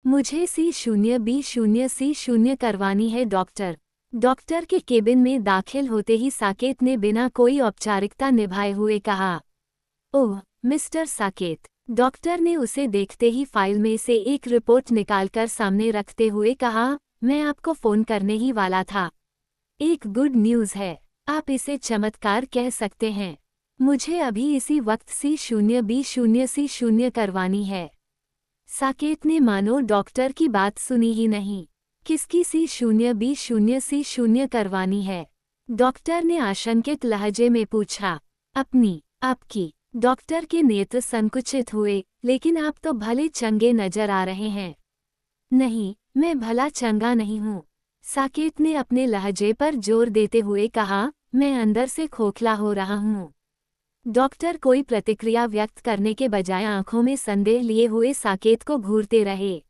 मुझे C0B0C0 करवानी है डॉक्टर। डॉक्टर के केबिन में दाखिल होते ही साकेत ने बिना कोई औपचारिकता निभाए हुए कहा, ओह मिस्टर साकेत। डॉक्टर ने उसे देखते ही फाइल में से एक रिपोर्ट निकालकर सामने रखते हुए कहा, मैं आपको फोन करने ही वाला था। एक गुड न्यूज़ है, आप इसे चमत्कार कह सकते हैं। मुझे अभी इसी वक्त C0B0C0 करवानी है। साकेत ने मानो डॉक्टर की बात सुनी ही नहीं। किसकी C0B0C0 करवानी है? डॉक्टर ने आशंकित लहजे में पूछा। अपनी, आपकी। डॉक्टर के नेत्र संकुचित हुए, लेकिन आप तो भले चंगे नजर आ रहे हैं। नहीं, मैं भला चंगा नहीं हूँ। साकेत ने अपने लहजे पर जोर देते हुए कहा, मैं अंदर से खोखला हो रहा हूँ। डॉक्टर कोई प्रतिक्रिया व्यक्त करने के बजाय आंखों में संदेह लिए हुए साकेत को घूरते रहे।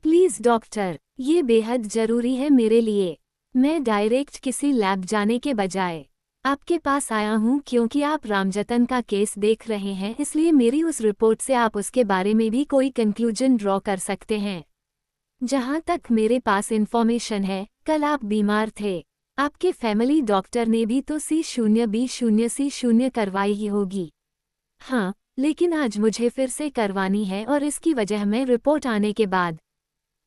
प्लीज डॉक्टर, ये बेहद जरूरी है मेरे लिए। मैं डायरेक्ट किसी लैब जाने के बजाय आपके पास आया हूँ क्योंकि आप रामजतन का केस देख रहे हैं, इसलिए मेरी उस रिपोर्ट से आप उसके बारे में भी कोई कंक्लूजन ड्रॉ कर सकते हैं। जहाँ तक मेरे पास इन्फॉर्मेशन है, कल आप बीमार थे। आपके फैमिली डॉक्टर ने भी तो C0B0C0 करवाई ही होगी। हाँ, लेकिन आज मुझे फिर से करवानी है और इसकी वजह मैं रिपोर्ट आने के बाद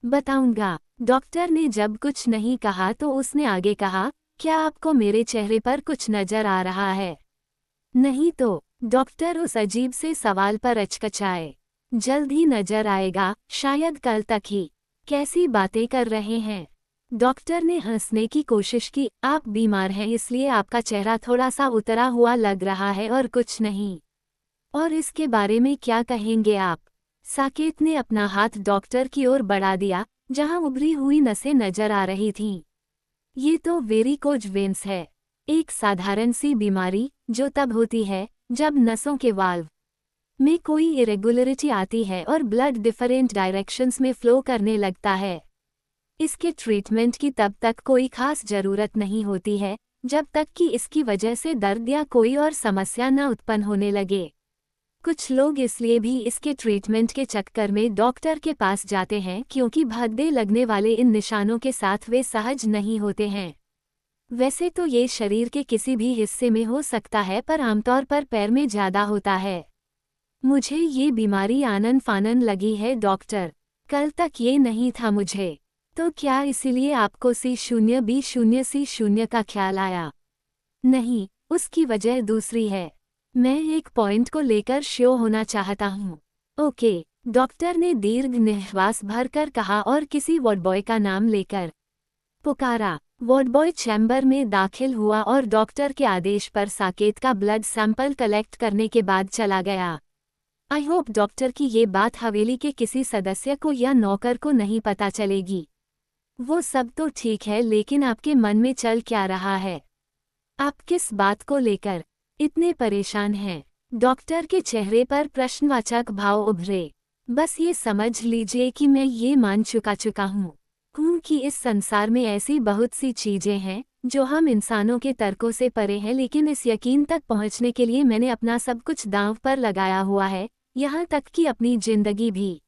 बताऊंगा। डॉक्टर ने जब कुछ नहीं कहा तो उसने आगे कहा, क्या आपको मेरे चेहरे पर कुछ नजर आ रहा है? नहीं तो? डॉक्टर उस अजीब से सवाल पर अचकचाए। जल्द ही नजर आएगा, शायद कल तक ही। कैसी बातें कर रहे हैं? डॉक्टर ने हंसने की कोशिश की, आप बीमार हैं इसलिए आपका चेहरा थोड़ा सा उतरा हुआ लग रहा है और कुछ नहीं। और इसके बारे में क्या कहेंगे आप? साकेत ने अपना हाथ डॉक्टर की ओर बढ़ा दिया, जहां उभरी हुई नसें नजर आ रही थीं। ये तो वेरिकोज वेन्स है, एक साधारण सी बीमारी जो तब होती है जब नसों के वाल्व में कोई इरेगुलरिटी आती है और ब्लड डिफरेंट डायरेक्शंस में फ्लो करने लगता है। इसके ट्रीटमेंट की तब तक कोई खास जरूरत नहीं होती है, जब तक कि इसकी वजह से दर्द या कोई और समस्या न उत्पन्न होने लगे। कुछ लोग इसलिए भी इसके ट्रीटमेंट के चक्कर में डॉक्टर के पास जाते हैं क्योंकि भद्दे लगने वाले इन निशानों के साथ वे सहज नहीं होते हैं। वैसे तो ये शरीर के किसी भी हिस्से में हो सकता है, पर आमतौर पर पैर में ज़्यादा होता है। मुझे ये बीमारी आनन फानन लगी है डॉक्टर, कल तक ये नहीं था मुझे। तो क्या इसीलिए आपको C0B0C0 का ख्याल आया? नहीं, उसकी वजह दूसरी है। मैं एक पॉइंट को लेकर श्योर होना चाहता हूँ। ओके, डॉक्टर ने दीर्घ निश्वास भरकर कहा और किसी वार्ड बॉय का नाम लेकर पुकारा। वार्ड बॉय चैम्बर में दाखिल हुआ और डॉक्टर के आदेश पर साकेत का ब्लड सैंपल कलेक्ट करने के बाद चला गया। आई होप डॉक्टर की ये बात हवेली के किसी सदस्य को या नौकर को नहीं पता चलेगी। वो सब तो ठीक है, लेकिन आपके मन में चल क्या रहा है? आप किस बात को लेकर इतने परेशान हैं? डॉक्टर के चेहरे पर प्रश्नवाचक भाव उभरे। बस ये समझ लीजिए कि मैं ये मान चुका हूँ कि इस संसार में ऐसी बहुत सी चीजें हैं जो हम इंसानों के तर्कों से परे हैं, लेकिन इस यकीन तक पहुँचने के लिए मैंने अपना सब कुछ दांव पर लगाया हुआ है, यहाँ तक कि अपनी जिंदगी भी।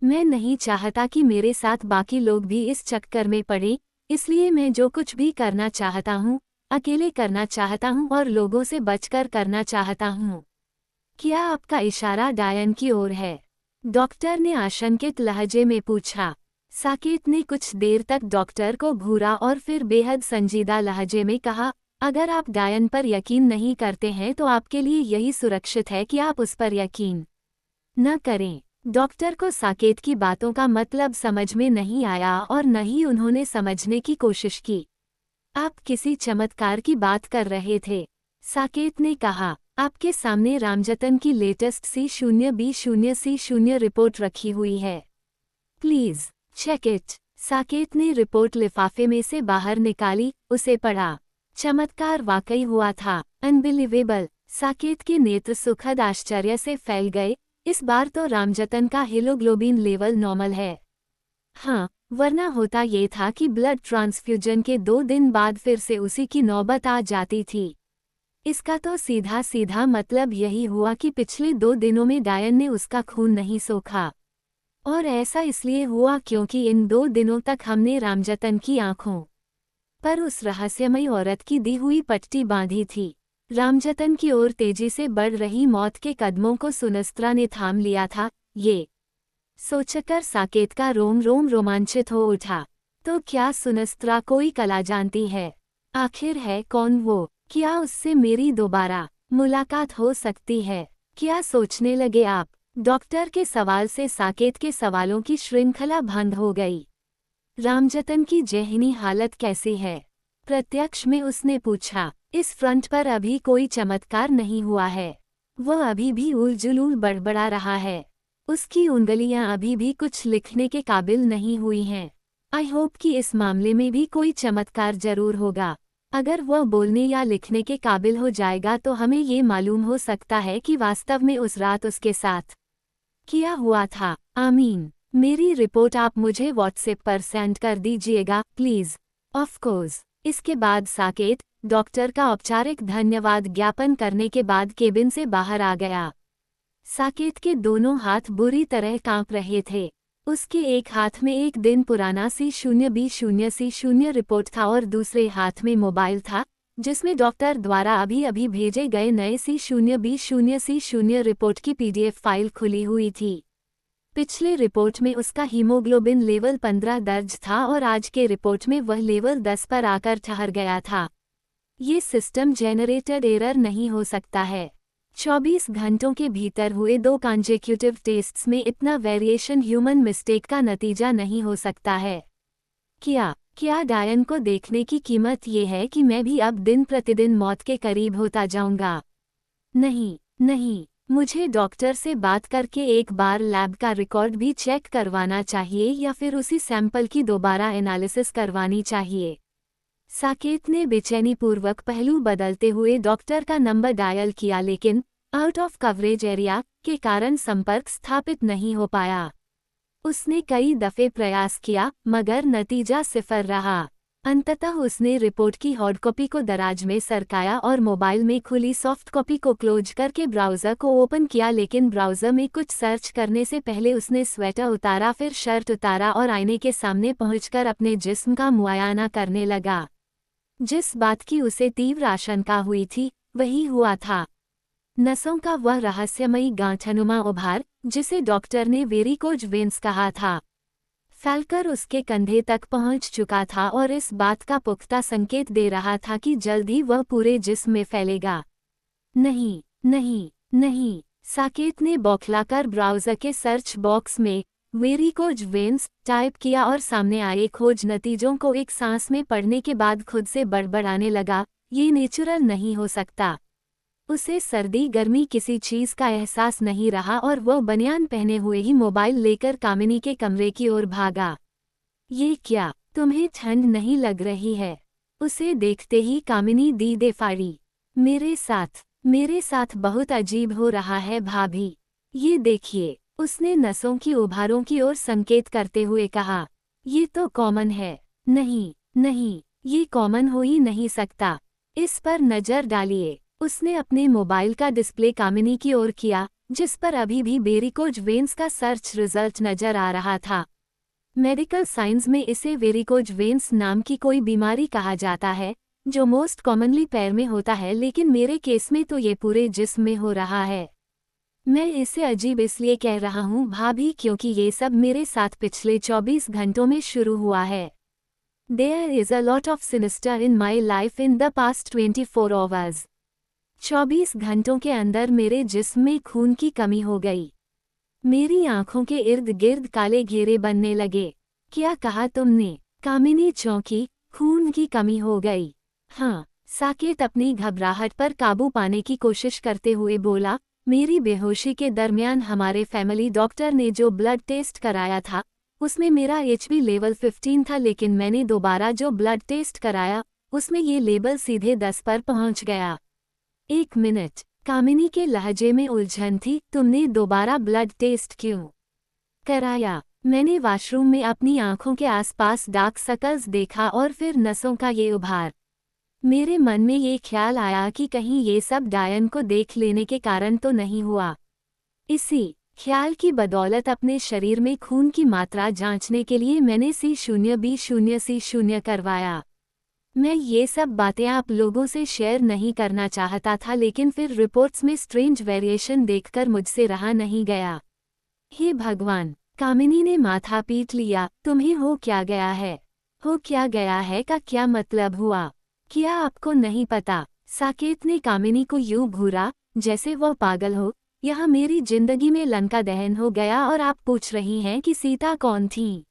मैं नहीं चाहता कि मेरे साथ बाकी लोग भी इस चक्कर में पड़े, इसलिए मैं जो कुछ भी करना चाहता हूँ अकेले करना चाहता हूँ और लोगों से बचकर करना चाहता हूँ। क्या आपका इशारा डायन की ओर है? डॉक्टर ने आशंकित लहजे में पूछा। साकेत ने कुछ देर तक डॉक्टर को घूरा और फिर बेहद संजीदा लहजे में कहा, अगर आप डायन पर यकीन नहीं करते हैं तो आपके लिए यही सुरक्षित है कि आप उस पर यकीन न करें। डॉक्टर को साकेत की बातों का मतलब समझ में नहीं आया और न ही उन्होंने समझने की कोशिश की। आप किसी चमत्कार की बात कर रहे थे, साकेत ने कहा। आपके सामने रामजतन की लेटेस्ट C0B0C0 रिपोर्ट रखी हुई है। Please check it. साकेत ने रिपोर्ट लिफाफे में से बाहर निकाली, उसे पढ़ा। चमत्कार वाकई हुआ था। अनबिलीवेबल। साकेत के नेत्र सुखद आश्चर्य से फैल गए। इस बार तो रामजतन का हीमोग्लोबिन लेवल नॉर्मल है। हाँ, वरना होता ये था कि ब्लड ट्रांसफ्यूजन के 2 दिन बाद फिर से उसी की नौबत आ जाती थी। इसका तो सीधा सीधा मतलब यही हुआ कि पिछले 2 दिनों में डायन ने उसका खून नहीं सोखा। और ऐसा इसलिए हुआ क्योंकि इन 2 दिनों तक हमने रामजतन की आंखों पर उस रहस्यमयी औरत की दी हुई पट्टी बांधी थी। रामजतन की ओर तेजी से बढ़ रही मौत के कदमों को सुनस्त्रा ने थाम लिया था। ये सोचकर साकेत का रोम रोम रोमांचित हो उठा। तो क्या सुनस्त्रा कोई कला जानती है? आखिर है कौन वो? क्या उससे मेरी दोबारा मुलाकात हो सकती है? क्या सोचने लगे आप? डॉक्टर के सवाल से साकेत के सवालों की श्रृंखला भंग हो गई। रामजतन की ज़हनी हालत कैसी है? प्रत्यक्ष में उसने पूछा। इस फ्रंट पर अभी कोई चमत्कार नहीं हुआ है। वह अभी भी उलझुल बड़बड़ा रहा है। उसकी उंगलियां अभी भी कुछ लिखने के काबिल नहीं हुई हैं। आई होप कि इस मामले में भी कोई चमत्कार जरूर होगा। अगर वह बोलने या लिखने के काबिल हो जाएगा तो हमें ये मालूम हो सकता है कि वास्तव में उस रात उसके साथ क्या हुआ था। आमीन। मेरी रिपोर्ट आप मुझे व्हाट्सएप पर सेंड कर दीजिएगा प्लीज। Of course. इसके बाद साकेत डॉक्टर का औपचारिक धन्यवाद ज्ञापन करने के बाद केबिन से बाहर आ गया। साकेत के दोनों हाथ बुरी तरह कांप रहे थे। उसके एक हाथ में एक दिन पुराना C0B0C0 रिपोर्ट था और दूसरे हाथ में मोबाइल था जिसमें डॉक्टर द्वारा अभी अभी भेजे गए नए C0B0C0 रिपोर्ट की PDF फाइल खुली हुई थी। पिछले रिपोर्ट में उसका हीमोग्लोबिन लेवल 15 दर्ज था और आज के रिपोर्ट में वह लेवल 10 पर आकर ठहर गया था। ये सिस्टम जेनरेटेड एरर नहीं हो सकता है। 24 घंटों के भीतर हुए 2 कॉन्जेक्यूटिव टेस्ट्स में इतना वेरिएशन ह्यूमन मिस्टेक का नतीजा नहीं हो सकता है। क्या डायन को देखने की कीमत ये है कि मैं भी अब दिन प्रतिदिन मौत के करीब होता जाऊंगा? नहीं, मुझे डॉक्टर से बात करके एक बार लैब का रिकॉर्ड भी चेक करवाना चाहिए या फिर उसी सैंपल की दोबारा एनालिसिस करवानी चाहिए। साकेत ने बेचैनीपूर्वक पहलू बदलते हुए डॉक्टर का नंबर डायल किया लेकिन आउट ऑफ कवरेज एरिया के कारण संपर्क स्थापित नहीं हो पाया। उसने कई दफे प्रयास किया मगर नतीजा 0 रहा। अंततः उसने रिपोर्ट की हार्ड कॉपी को दराज में सरकाया और मोबाइल में खुली सॉफ्ट कॉपी को क्लोज करके ब्राउज़र को ओपन किया लेकिन ब्राउज़र में कुछ सर्च करने से पहले उसने स्वेटर उतारा फिर शर्ट उतारा और आईने के सामने पहुंचकर अपने जिस्म का मुआयना करने लगा। जिस बात की उसे तीव्र आशंका हुई थी वही हुआ था। नसों का वह रहस्यमयी गांठनुमा उभार जिसे डॉक्टर ने वेरिकोज वेन्स कहा था फैलकर उसके कंधे तक पहुंच चुका था और इस बात का पुख्ता संकेत दे रहा था कि जल्द ही वह पूरे जिस्म में फैलेगा। नहीं, साकेत ने बौखलाकर ब्राउज़र के सर्च बॉक्स में वेरिकोज वेन्स टाइप किया और सामने आए खोज नतीजों को एक सांस में पढ़ने के बाद खुद से बड़बड़ाने लगा, ये नेचुरल नहीं हो सकता। उसे सर्दी गर्मी किसी चीज का एहसास नहीं रहा और वह बनियान पहने हुए ही मोबाइल लेकर कामिनी के कमरे की ओर भागा। ये क्या, तुम्हें ठंड नहीं लग रही है? उसे देखते ही कामिनी दी दे फाड़ी। मेरे साथ बहुत अजीब हो रहा है भाभी। ये देखिए, उसने नसों की उभारों की ओर संकेत करते हुए कहा। ये तो कॉमन है। नहीं, ये कॉमन हो ही नहीं सकता। इस पर नजर डालिए। उसने अपने मोबाइल का डिस्प्ले कामिनी की ओर किया जिस पर अभी भी वेरिकोज वेन्स का सर्च रिजल्ट नजर आ रहा था। मेडिकल साइंस में इसे वेरिकोज वेन्स नाम की कोई बीमारी कहा जाता है जो मोस्ट कॉमनली पैर में होता है लेकिन मेरे केस में तो ये पूरे जिस्म में हो रहा है। मैं इसे अजीब इसलिए कह रहा हूँ भाभी क्योंकि ये सब मेरे साथ पिछले 24 घंटों में शुरू हुआ है। There is a lot of sinister in my life in the past 24 hours. 24 घंटों के अंदर मेरे जिस्म में खून की कमी हो गई। मेरी आंखों के इर्द गिर्द काले घेरे बनने लगे। क्या कहा तुमने? कामिनी चौंकी। खून की कमी हो गई? हाँ, साकेत अपनी घबराहट पर काबू पाने की कोशिश करते हुए बोला, मेरी बेहोशी के दरमियान हमारे फैमिली डॉक्टर ने जो ब्लड टेस्ट कराया था उसमें मेरा HB लेवल 15 था लेकिन मैंने दोबारा जो ब्लड टेस्ट कराया उसमें ये लेवल सीधे 10 पर पहुंच गया। 1 मिनट, कामिनी के लहजे में उलझन थी। तुमने दोबारा ब्लड टेस्ट क्यों कराया? मैंने वॉशरूम में अपनी आंखों के आसपास डार्क सर्कल्स देखा और फिर नसों का ये उभार। मेरे मन में ये ख्याल आया कि कहीं ये सब डायन को देख लेने के कारण तो नहीं हुआ। इसी ख्याल की बदौलत अपने शरीर में खून की मात्रा जांचने के लिए मैंने C0B0C0 करवाया। मैं ये सब बातें आप लोगों से शेयर नहीं करना चाहता था, लेकिन फिर रिपोर्ट्स में स्ट्रेंज वेरिएशन देखकर मुझसे रहा नहीं गया। हे भगवान, कामिनी ने माथा पीट लिया। तुम्हें हो क्या गया है? हो क्या गया है का क्या मतलब हुआ? क्या आपको नहीं पता? साकेत ने कामिनी को यूं घूरा जैसे वह पागल हो। यहाँ मेरी जिंदगी में लंका दहन हो गया और आप पूछ रही हैं कि सीता कौन थी?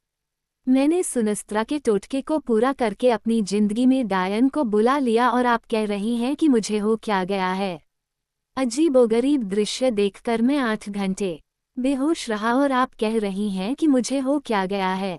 मैंने सुनस्त्रा के टोटके को पूरा करके अपनी जिंदगी में डायन को बुला लिया और आप कह रही हैं कि मुझे हो क्या गया है? अजीबोगरीब दृश्य देखकर मैं 8 घंटे बेहोश रहा और आप कह रही हैं कि मुझे हो क्या गया है?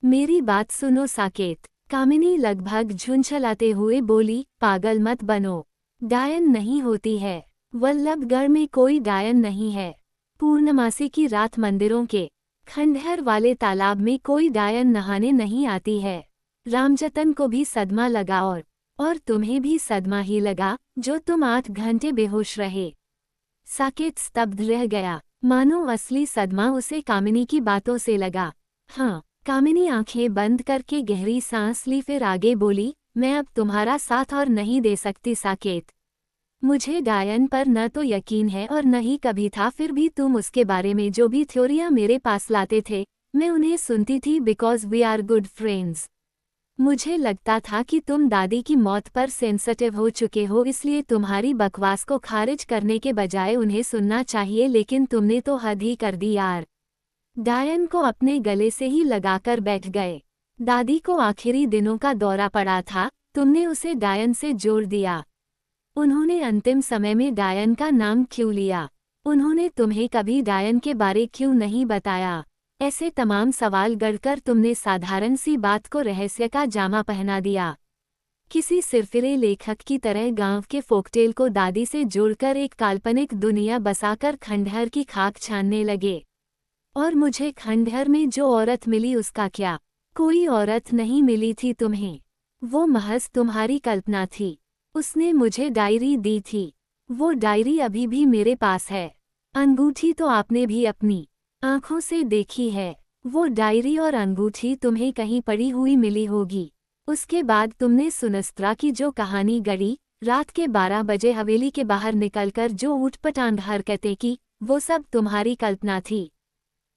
मेरी बात सुनो साकेत, कामिनी लगभग झुंझलाते हुए बोली, पागल मत बनो। डायन नहीं होती है। वल्लभगढ़ में कोई डायन नहीं है। पूर्णमासी की रात मंदिरों के खंडहर वाले तालाब में कोई डायन नहाने नहीं आती है। रामजतन को भी सदमा लगा और तुम्हें भी सदमा ही लगा जो तुम 8 घंटे बेहोश रहे। साकेत स्तब्ध रह गया, मानो असली सदमा उसे कामिनी की बातों से लगा। हाँ, कामिनी आंखें बंद करके गहरी सांस ली, फिर आगे बोली, मैं अब तुम्हारा साथ और नहीं दे सकती साकेत। मुझे डायन पर न तो यकीन है और न ही कभी था, फिर भी तुम उसके बारे में जो भी थ्योरियां मेरे पास लाते थे, मैं उन्हें सुनती थी because we are good friends. मुझे लगता था कि तुम दादी की मौत पर सेंसिटिव हो चुके हो, इसलिए तुम्हारी बकवास को खारिज करने के बजाय उन्हें सुनना चाहिए, लेकिन तुमने तो हद ही कर दी यार। डायन को अपने गले से ही लगाकर बैठ गए। दादी को आखिरी दिनों का दौरा पड़ा था, तुमने उसे डायन से जोड़ दिया। उन्होंने अंतिम समय में डायन का नाम क्यों लिया? उन्होंने तुम्हें कभी डायन के बारे क्यों नहीं बताया? ऐसे तमाम सवाल गढ़कर तुमने साधारण सी बात को रहस्य का जामा पहना दिया। किसी सिरफिरे लेखक की तरह गांव के फोकटेल को दादी से जोड़कर एक काल्पनिक दुनिया बसाकर खंडहर की खाक छानने लगे। और मुझे खंडहर में जो औरत मिली उसका क्या? कोई औरत नहीं मिली थी तुम्हें। वो महज तुम्हारी कल्पना थी। उसने मुझे डायरी दी थी। वो डायरी अभी भी मेरे पास है। अंगूठी तो आपने भी अपनी आंखों से देखी है। वो डायरी और अंगूठी तुम्हें कहीं पड़ी हुई मिली होगी। उसके बाद तुमने सुनस्त्रा की जो कहानी गढ़ी, रात के 12 बजे हवेली के बाहर निकलकर जो ऊटपटांग हरकतें की, वो सब तुम्हारी कल्पना थी।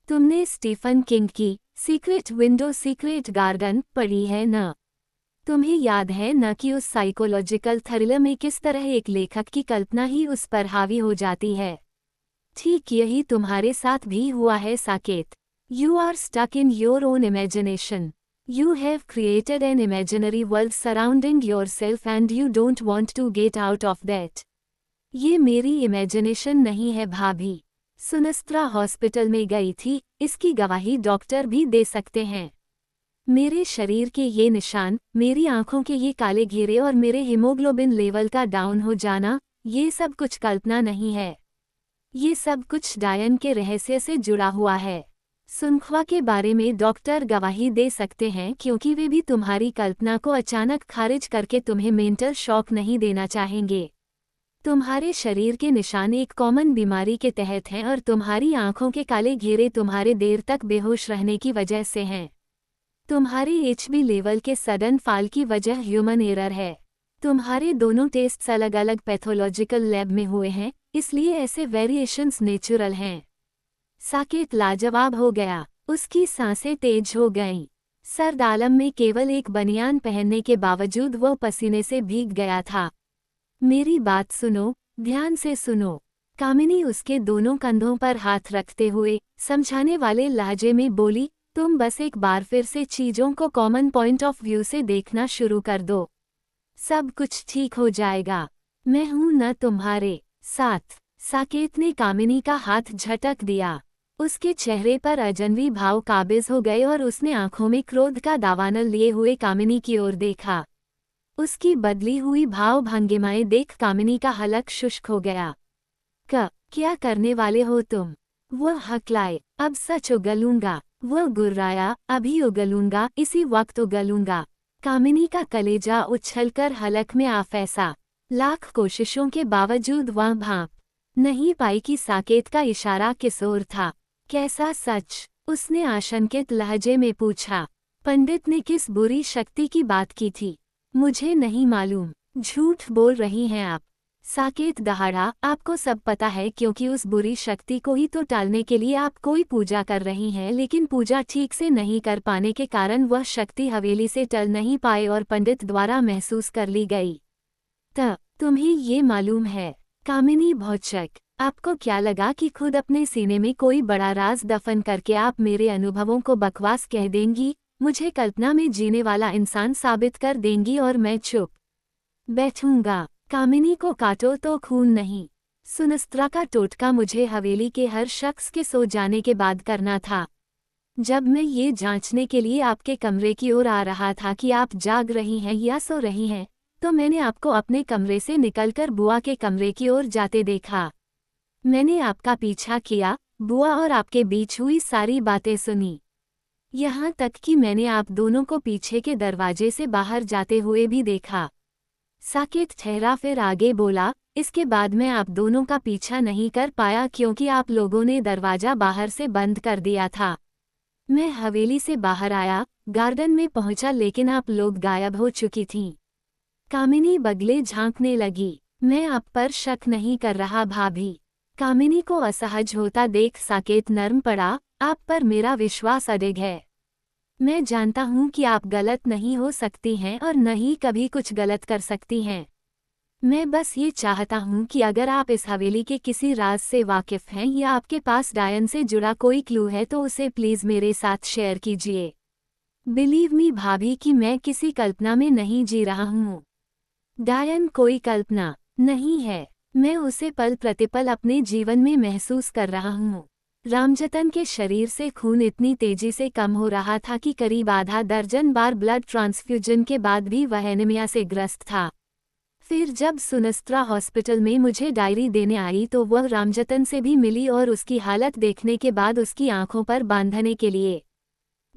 तुमने स्टीफन किंग की सीक्रेट विंडो सीक्रेट गार्डन पढ़ी है न? तुम्हें याद है न कि उस साइकोलॉजिकल थ्रिलर में किस तरह एक लेखक की कल्पना ही उस पर हावी हो जाती है? ठीक यही तुम्हारे साथ भी हुआ है Saket. You are stuck in your own imagination. You have created an imaginary world surrounding yourself and you don't want to get out of that. ये मेरी इमेजिनेशन नहीं है भाभी। सुनस्त्रा हॉस्पिटल में गई थी, इसकी गवाही डॉक्टर भी दे सकते हैं। मेरे शरीर के ये निशान, मेरी आंखों के ये काले घेरे और मेरे हीमोग्लोबिन लेवल का डाउन हो जाना, ये सब कुछ कल्पना नहीं है। ये सब कुछ डायन के रहस्य से जुड़ा हुआ है। सुनख्वा के बारे में डॉक्टर गवाही दे सकते हैं क्योंकि वे भी तुम्हारी कल्पना को अचानक खारिज करके तुम्हें मेंटल शॉक नहीं देना चाहेंगे। तुम्हारे शरीर के निशान एक कॉमन बीमारी के तहत हैं और तुम्हारी आंखों के काले घेरे तुम्हारे देर तक बेहोश रहने की वजह से हैं। तुम्हारे एचबी लेवल के सडन फॉल की वजह ह्यूमन एरर है। तुम्हारे दोनों टेस्ट्स अलग अलग पैथोलॉजिकल लैब में हुए हैं, इसलिए ऐसे वेरिएशंस नेचुरल हैं। साकेत लाजवाब हो गया, उसकी सांसें तेज हो गईं। सर्द आलम में केवल एक बनियान पहनने के बावजूद वो पसीने से भीग गया था। मेरी बात सुनो, ध्यान से सुनो। कामिनी उसके दोनों कंधों पर हाथ रखते हुए समझाने वाले लहजे में बोली, तुम बस एक बार फिर से चीजों को कॉमन पॉइंट ऑफ व्यू से देखना शुरू कर दो। सब कुछ ठीक हो जाएगा। मैं हूं न तुम्हारे साथ। साकेत ने कामिनी का हाथ झटक दिया। उसके चेहरे पर अजनबी भाव काबिज हो गए और उसने आंखों में क्रोध का दावानल लिए हुए कामिनी की ओर देखा। उसकी बदली हुई भाव भंगिमाएं देख कामिनी का हलक शुष्क हो गया। क्या करने वाले हो तुम? वह हकलाए, अब सच उगलूंगा। वह गुर्राया, अभी उगलूंगा, इसी वक्त उगलूंगा। कामिनी का कलेजा उछलकर हलक में आ फैसा। लाख कोशिशों के बावजूद वह भाप नहीं पाई कि साकेत का इशारा किस ओर था। कैसा सच? उसने आशंकित लहजे में पूछा। पंडित ने किस बुरी शक्ति की बात की थी? मुझे नहीं मालूम। झूठ बोल रही हैं आप। साकेत दहाड़ा। आपको सब पता है, क्योंकि उस बुरी शक्ति को ही तो टालने के लिए आप कोई पूजा कर रही हैं, लेकिन पूजा ठीक से नहीं कर पाने के कारण वह शक्ति हवेली से टल नहीं पाए और पंडित द्वारा महसूस कर ली गई। तुम्हें ये मालूम है? कामिनी भौचक, आपको क्या लगा कि खुद अपने सीने में कोई बड़ा राज दफन करके आप मेरे अनुभवों को बकवास कह देंगी, मुझे कल्पना में जीने वाला इंसान साबित कर देंगी और मैं चुप बैठूंगा? कामिनी को काटो तो खून नहीं। सुनस्त्रा का टोटका मुझे हवेली के हर शख्स के सो जाने के बाद करना था। जब मैं ये जांचने के लिए आपके कमरे की ओर आ रहा था कि आप जाग रही हैं या सो रही हैं, तो मैंने आपको अपने कमरे से निकलकर बुआ के कमरे की ओर जाते देखा। मैंने आपका पीछा किया, बुआ और आपके बीच हुई सारी बातें सुनी। यहाँ तक कि मैंने आप दोनों को पीछे के दरवाजे से बाहर जाते हुए भी देखा। साकेत ठहरा, फिर आगे बोला, इसके बाद मैं आप दोनों का पीछा नहीं कर पाया क्योंकि आप लोगों ने दरवाजा बाहर से बंद कर दिया था। मैं हवेली से बाहर आया, गार्डन में पहुंचा, लेकिन आप लोग गायब हो चुकी थीं। कामिनी बगले झांकने लगी। मैं आप पर शक नहीं कर रहा भाभी। कामिनी को असहज होता देख साकेत नर्म पड़ा। आप पर मेरा विश्वास अडिग है। मैं जानता हूं कि आप गलत नहीं हो सकती हैं और न ही कभी कुछ गलत कर सकती हैं। मैं बस ये चाहता हूं कि अगर आप इस हवेली के किसी राज से वाकिफ हैं या आपके पास डायन से जुड़ा कोई क्लू है तो उसे प्लीज़ मेरे साथ शेयर कीजिए। बिलीव मी भाभी कि मैं किसी कल्पना में नहीं जी रहा हूँ। डायन कोई कल्पना नहीं है, मैं उसे पल प्रतिपल अपने जीवन में महसूस कर रहा हूँ। रामजतन के शरीर से खून इतनी तेजी से कम हो रहा था कि करीब आधा दर्जन बार ब्लड ट्रांसफ्यूजन के बाद भी वह एनीमिया से ग्रस्त था। फिर जब सुनस्त्रा हॉस्पिटल में मुझे डायरी देने आई तो वह रामजतन से भी मिली और उसकी हालत देखने के बाद उसकी आंखों पर बांधने के लिए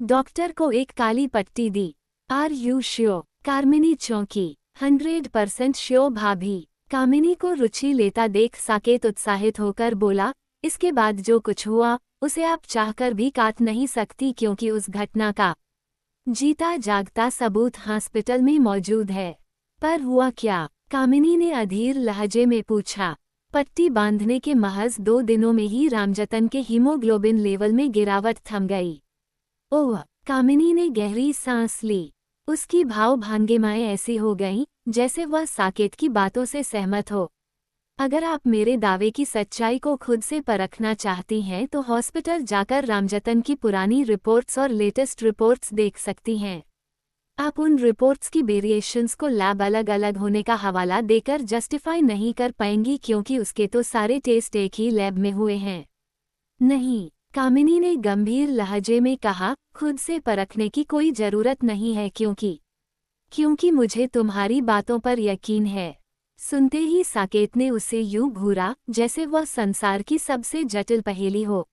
डॉक्टर को एक काली पट्टी दी। Are you sure? कामिनी चौंकी। 100% श्योर भाभी। कामिनी को रुचि लेता देख साकेत उत्साहित होकर बोला, इसके बाद जो कुछ हुआ उसे आप चाहकर भी काट नहीं सकती क्योंकि उस घटना का जीता जागता सबूत हॉस्पिटल में मौजूद है। पर हुआ क्या? कामिनी ने अधीर लहजे में पूछा। पट्टी बांधने के महज 2 दिनों में ही रामजतन के हीमोग्लोबिन लेवल में गिरावट थम गई। ओह! कामिनी ने गहरी सांस ली। उसकी भाव भंगिमाएं ऐसी हो गईं जैसे वह साकेत की बातों से सहमत हो। अगर आप मेरे दावे की सच्चाई को खुद से परखना चाहती हैं तो हॉस्पिटल जाकर रामजतन की पुरानी रिपोर्ट्स और लेटेस्ट रिपोर्ट्स देख सकती हैं। आप उन रिपोर्ट्स की वेरिएशंस को लैब अलग अलग होने का हवाला देकर जस्टिफाई नहीं कर पाएंगी क्योंकि उसके तो सारे टेस्ट एक ही लैब में हुए हैं। नहीं, कामिनी ने गंभीर लहजे में कहा, खुद से परखने की कोई जरूरत नहीं है क्योंकि मुझे तुम्हारी बातों पर यकीन है। सुनते ही साकेत ने उसे यूं घूरा जैसे वह संसार की सबसे जटिल पहेली हो।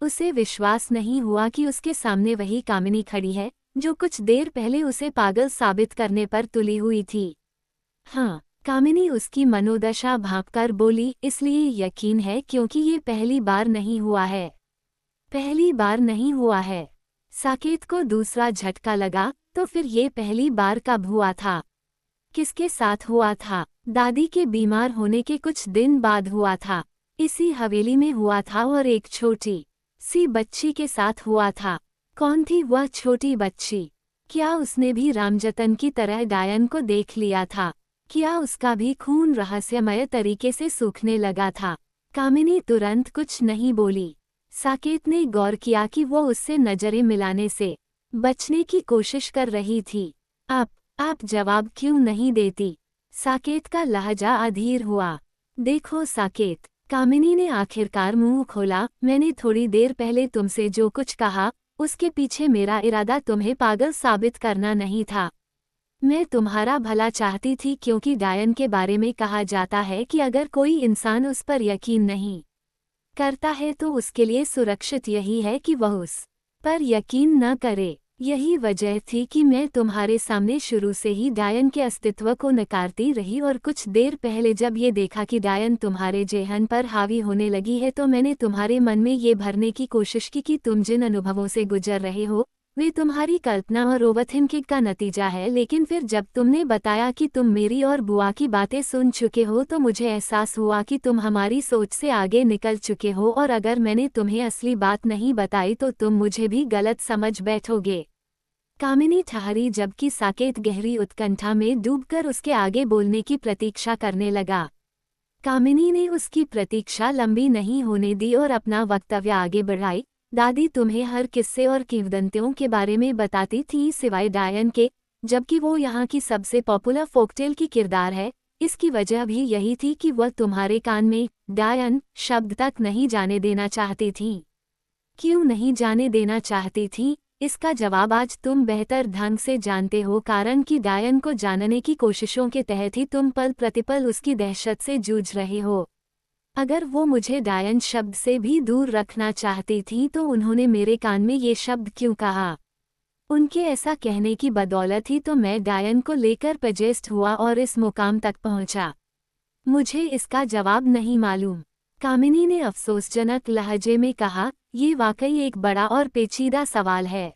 उसे विश्वास नहीं हुआ कि उसके सामने वही कामिनी खड़ी है जो कुछ देर पहले उसे पागल साबित करने पर तुली हुई थी। हाँ, कामिनी उसकी मनोदशा भांपकर बोली, इसलिए यकीन है क्योंकि ये पहली बार नहीं हुआ है। पहली बार नहीं हुआ है। साकेत को दूसरा झटका लगा, तो फिर ये पहली बार कब हुआ था? किसके साथ हुआ था? दादी के बीमार होने के कुछ दिन बाद हुआ था। इसी हवेली में हुआ था और एक छोटी सी बच्ची के साथ हुआ था। कौन थी वह छोटी बच्ची? क्या उसने भी रामजतन की तरह डायन को देख लिया था? क्या उसका भी खून रहस्यमय तरीके से सूखने लगा था? कामिनी तुरंत कुछ नहीं बोली। साकेत ने गौर किया कि वो उससे नजरें मिलाने से बचने की कोशिश कर रही थी। आप जवाब क्यों नहीं देती? साकेत का लहजा अधीर हुआ। देखो साकेत, कामिनी ने आखिरकार मुंह खोला, मैंने थोड़ी देर पहले तुमसे जो कुछ कहा उसके पीछे मेरा इरादा तुम्हें पागल साबित करना नहीं था। मैं तुम्हारा भला चाहती थी क्योंकि डायन के बारे में कहा जाता है कि अगर कोई इंसान उस पर यकीन नहीं करता है तो उसके लिए सुरक्षित यही है कि वह उस पर यकीन न करे। यही वजह थी कि मैं तुम्हारे सामने शुरू से ही डायन के अस्तित्व को नकारती रही, और कुछ देर पहले जब ये देखा कि डायन तुम्हारे जेहन पर हावी होने लगी है तो मैंने तुम्हारे मन में ये भरने की कोशिश की कि तुम जिन अनुभवों से गुजर रहे हो वे तुम्हारी कल्पना और ओवरथिंकिंग का नतीजा है। लेकिन फिर जब तुमने बताया कि तुम मेरी और बुआ की बातें सुन चुके हो तो मुझे एहसास हुआ कि तुम हमारी सोच से आगे निकल चुके हो, और अगर मैंने तुम्हें असली बात नहीं बताई तो तुम मुझे भी गलत समझ बैठोगे। कामिनी ठहरी जबकि साकेत गहरी उत्कंठा में डूबकर उसके आगे बोलने की प्रतीक्षा करने लगा। कामिनी ने उसकी प्रतीक्षा लंबी नहीं होने दी और अपना वक्तव्य आगे बढ़ाई। दादी तुम्हें हर किस्से और किंवदंतियों के बारे में बताती थी सिवाय डायन के, जबकि वो यहाँ की सबसे पॉपुलर फोकटेल की किरदार है। इसकी वजह भी यही थी कि वह तुम्हारे कान में डायन शब्द तक नहीं जाने देना चाहती थी। क्यों नहीं जाने देना चाहती थी? इसका जवाब आज तुम बेहतर ढंग से जानते हो, कारण कि डायन को जानने की कोशिशों के तहत ही तुम पल प्रतिपल उसकी दहशत से जूझ रहे हो। अगर वो मुझे डायन शब्द से भी दूर रखना चाहती थी तो उन्होंने मेरे कान में ये शब्द क्यों कहा? उनके ऐसा कहने की बदौलत ही तो मैं डायन को लेकर पजेस्ट हुआ और इस मुकाम तक पहुंचा। मुझे इसका जवाब नहीं मालूम, कामिनी ने अफसोसजनक लहजे में कहा। ये वाकई एक बड़ा और पेचीदा सवाल है।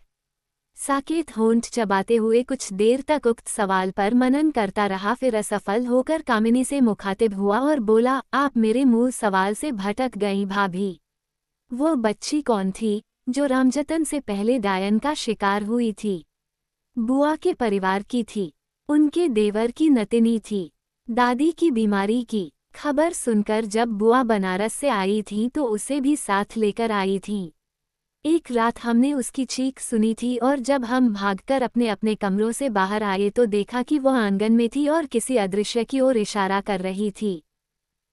साकेत होंठ चबाते हुए कुछ देर तक उक्त सवाल पर मनन करता रहा, फिर असफल होकर कामिनी से मुखातिब हुआ और बोला, आप मेरे मूल सवाल से भटक गईं भाभी। वो बच्ची कौन थी जो रामजतन से पहले डायन का शिकार हुई थी? बुआ के परिवार की थी, उनके देवर की नतिनी थी। दादी की बीमारी की खबर सुनकर जब बुआ बनारस से आई थी तो उसे भी साथ लेकर आई थी। एक रात हमने उसकी चीख सुनी थी और जब हम भागकर अपने अपने कमरों से बाहर आए तो देखा कि वह आंगन में थी और किसी अदृश्य की ओर इशारा कर रही थी।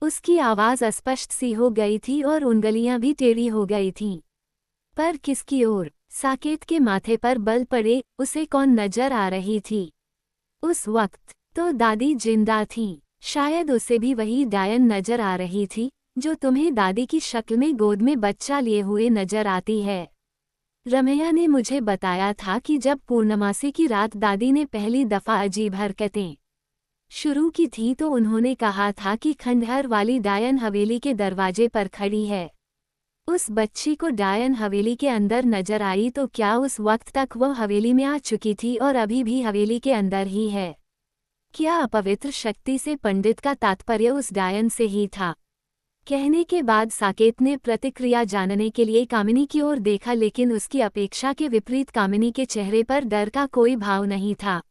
उसकी आवाज़ अस्पष्ट सी हो गई थी और उंगलियां भी टेढ़ी हो गई थीं। पर किसकी ओर? साकेत के माथे पर बल पड़े। उसे कौन नजर आ रही थी? उस वक्त तो दादी जिंदा थीं। शायद उसे भी वही डायन नजर आ रही थी जो तुम्हें दादी की शक्ल में गोद में बच्चा लिए हुए नजर आती है। रमैया ने मुझे बताया था कि जब पूर्णमासी की रात दादी ने पहली दफा अजीब हरकतें शुरू की थी तो उन्होंने कहा था कि खंडहर वाली डायन हवेली के दरवाजे पर खड़ी है। उस बच्ची को डायन हवेली के अंदर नजर आई तो क्या उस वक्त तक वह हवेली में आ चुकी थी और अभी भी हवेली के अंदर ही है? क्या अपवित्र शक्ति से पंडित का तात्पर्य उस डायन से ही था? कहने के बाद साकेत ने प्रतिक्रिया जानने के लिए कामिनी की ओर देखा, लेकिन उसकी अपेक्षा के विपरीत कामिनी के चेहरे पर डर का कोई भाव नहीं था।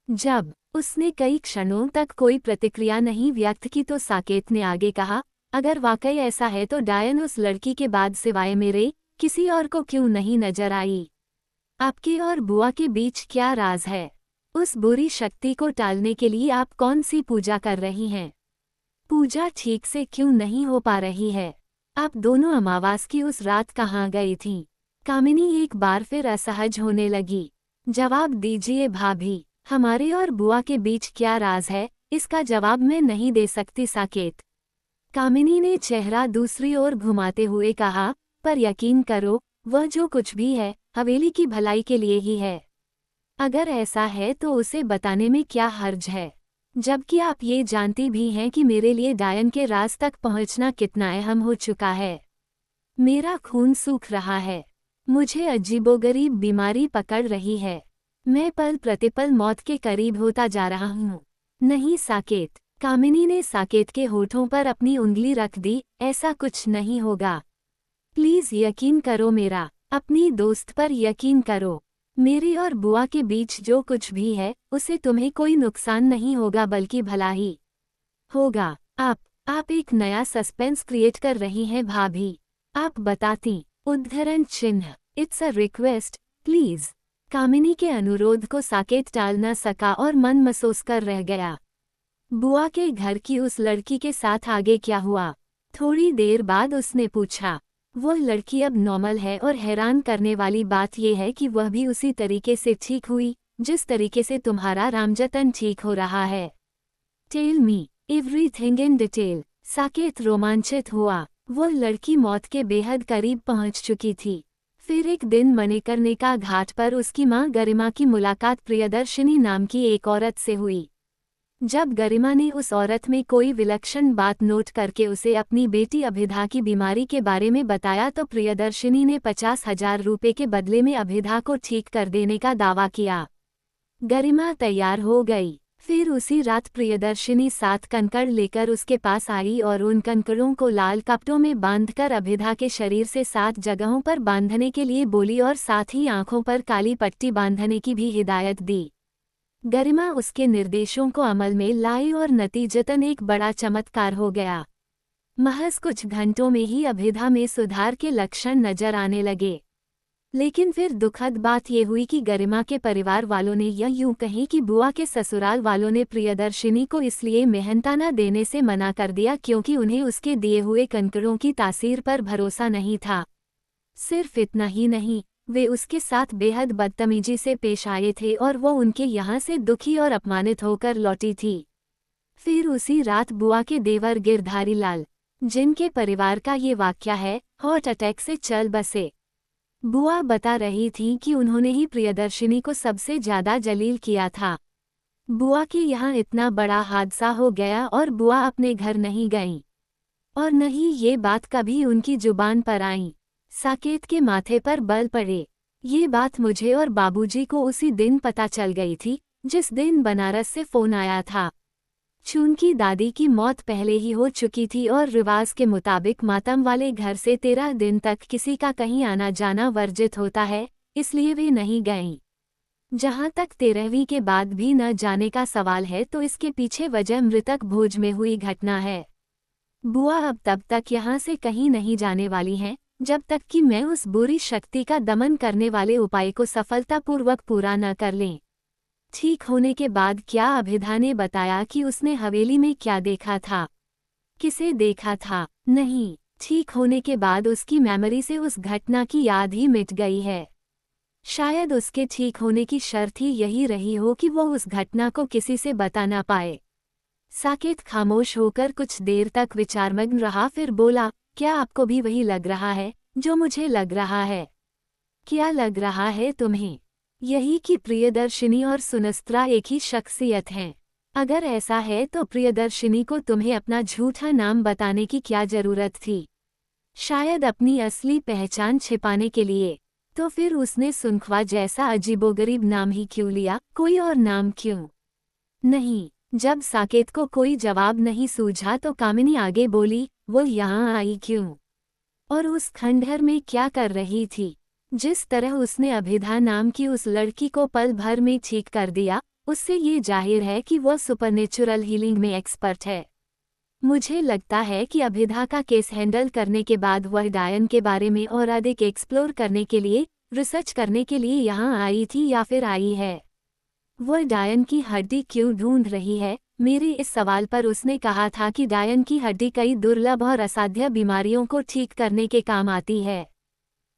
जब उसने कई क्षणों तक कोई प्रतिक्रिया नहीं व्यक्त की तो साकेत ने आगे कहा, अगर वाकई ऐसा है तो डायन उस लड़की के बाद सिवाय मेरे किसी और को क्यों नहीं नजर आई? आपके और बुआ के बीच क्या राज है? उस बुरी शक्ति को टालने के लिए आप कौन सी पूजा कर रही हैं? पूजा ठीक से क्यों नहीं हो पा रही है? आप दोनों अमावास की उस रात कहाँ गई थीं? कामिनी एक बार फिर असहज होने लगी। जवाब दीजिए भाभी, हमारे और बुआ के बीच क्या राज है? इसका जवाब मैं नहीं दे सकती साकेत। कामिनी ने चेहरा दूसरी ओर घुमाते हुए कहा, पर यकीन करो वह जो कुछ भी है हवेली की भलाई के लिए ही है। अगर ऐसा है तो उसे बताने में क्या हर्ज है, जबकि आप ये जानती भी हैं कि मेरे लिए डायन के राज तक पहुंचना कितना अहम हो चुका है। मेरा खून सूख रहा है, मुझे अजीबोगरीब बीमारी पकड़ रही है, मैं पल प्रतिपल मौत के करीब होता जा रहा हूँ। नहीं साकेत, कामिनी ने साकेत के होठों पर अपनी उंगली रख दी, ऐसा कुछ नहीं होगा। प्लीज यकीन करो मेरा, अपनी दोस्त पर यकीन करो। मेरी और बुआ के बीच जो कुछ भी है उसे तुम्हें कोई नुकसान नहीं होगा बल्कि भला ही होगा। आप एक नया सस्पेंस क्रिएट कर रही हैं भाभी। आप बताती उद्धरण चिन्ह इट्स अ रिक्वेस्ट प्लीज। कामिनी के अनुरोध को साकेत टाल न सका और मन महसूस कर रह गया। बुआ के घर की उस लड़की के साथ आगे क्या हुआ? थोड़ी देर बाद उसने पूछा। वो लड़की अब नॉर्मल है और हैरान करने वाली बात यह है कि वह भी उसी तरीके से ठीक हुई जिस तरीके से तुम्हारा रामजतन ठीक हो रहा है। Tell me everything in detail. Saket रोमांचित हुआ। वो लड़की मौत के बेहद करीब पहुंच चुकी थी। फिर एक दिन मणिकर्णिका घाट पर उसकी मां गरिमा की मुलाकात प्रियदर्शिनी नाम की एक औरत से हुई। जब गरिमा ने उस औरत में कोई विलक्षण बात नोट करके उसे अपनी बेटी अभिधा की बीमारी के बारे में बताया तो प्रियदर्शिनी ने 50,000 रुपये के बदले में अभिधा को ठीक कर देने का दावा किया। गरिमा तैयार हो गई। फिर उसी रात प्रियदर्शिनी 7 कंकड़ लेकर उसके पास आई और उन कंकड़ों को लाल कपड़ों में बांधकर अभिधा के शरीर से 7 जगहों पर बांधने के लिए बोली और साथ ही आंखों पर काली पट्टी बांधने की भी हिदायत दी। गरिमा उसके निर्देशों को अमल में लाई और नतीजतन एक बड़ा चमत्कार हो गया। महज कुछ घंटों में ही अभिधा में सुधार के लक्षण नजर आने लगे। लेकिन फिर दुखद बात यह हुई कि गरिमा के परिवार वालों ने यह यूं कही कि बुआ के ससुराल वालों ने प्रियदर्शिनी को इसलिए मेहनताना देने से मना कर दिया क्योंकि उन्हें उसके दिए हुए कंकड़ों की तासीर पर भरोसा नहीं था। सिर्फ इतना ही नहीं, वे उसके साथ बेहद बदतमीजी से पेश आए थे और वो उनके यहाँ से दुखी और अपमानित होकर लौटी थी। फिर उसी रात बुआ के देवर गिरधारी लाल, जिनके परिवार का ये वाकया है, हार्ट अटैक से चल बसे। बुआ बता रही थी कि उन्होंने ही प्रियदर्शिनी को सबसे ज्यादा जलील किया था। बुआ के यहाँ इतना बड़ा हादसा हो गया और बुआ अपने घर नहीं गईं। और न ही ये बात कभी उनकी जुबान पर आई। साकेत के माथे पर बल पड़े। ये बात मुझे और बाबूजी को उसी दिन पता चल गई थी जिस दिन बनारस से फोन आया था। चूंकि दादी की मौत पहले ही हो चुकी थी और रिवाज के मुताबिक मातम वाले घर से 13 दिन तक किसी का कहीं आना जाना वर्जित होता है, इसलिए वे नहीं गईं। जहां तक 13वीं के बाद भी न जाने का सवाल है तो इसके पीछे वजह मृतक भोज में हुई घटना है। बुआ अब तब तक यहाँ से कहीं नहीं जाने वाली हैं जब तक कि मैं उस बुरी शक्ति का दमन करने वाले उपाय को सफलतापूर्वक पूरा न कर लें। ठीक होने के बाद क्या अभिधा ने बताया कि उसने हवेली में क्या देखा था, किसे देखा था? नहीं, ठीक होने के बाद उसकी मेमोरी से उस घटना की याद ही मिट गई है। शायद उसके ठीक होने की शर्त ही यही रही हो कि वो उस घटना को किसी से बता ना पाए। साकेत खामोश होकर कुछ देर तक विचारमग्न रहा, फिर बोला, क्या आपको भी वही लग रहा है जो मुझे लग रहा है? क्या लग रहा है तुम्हें? यही कि प्रियदर्शिनी और सुनस्त्रा एक ही शख्सियत हैं। अगर ऐसा है तो प्रियदर्शिनी को तुम्हें अपना झूठा नाम बताने की क्या जरूरत थी? शायद अपनी असली पहचान छिपाने के लिए। तो फिर उसने सुनख्वा जैसा अजीबोगरीब नाम ही क्यों लिया, कोई और नाम क्यों नहीं? जब साकेत को कोई जवाब नहीं सूझा तो कामिनी आगे बोली, वो यहाँ आई क्यों और उस खंडहर में क्या कर रही थी? जिस तरह उसने अभिधा नाम की उस लड़की को पल भर में ठीक कर दिया, उससे ये जाहिर है कि वह सुपरनेचुरल हीलिंग में एक्सपर्ट है। मुझे लगता है कि अभिधा का केस हैंडल करने के बाद वह डायन के बारे में और अधिक एक्सप्लोर करने के लिए, रिसर्च करने के लिए यहाँ आई थी या फिर आई है। वह डायन की हड्डी क्यों ढूंढ रही है? मेरे इस सवाल पर उसने कहा था कि डायन की हड्डी कई दुर्लभ और असाध्य बीमारियों को ठीक करने के काम आती है।